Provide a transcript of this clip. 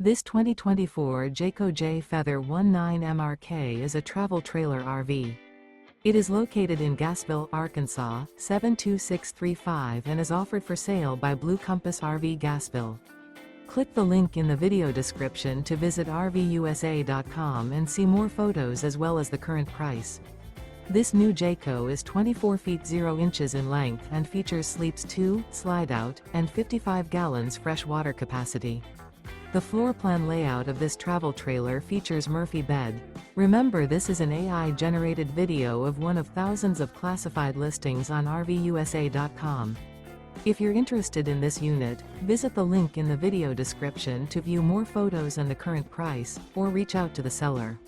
This 2024 Jayco Jay Feather 19MRK is a travel trailer RV. It is located in Gassville, Arkansas, 72635 and is offered for sale by Blue Compass RV Gassville. Click the link in the video description to visit RVUSA.com and see more photos as well as the current price. This new Jayco is 24 feet 0 inches in length and features sleeps 2, slide-out, and 55 gallons fresh water capacity. The floor plan layout of this travel trailer features Murphy bed. Remember, this is an AI-generated video of one of thousands of classified listings on RVUSA.com. If you're interested in this unit, visit the link in the video description to view more photos and the current price, or reach out to the seller.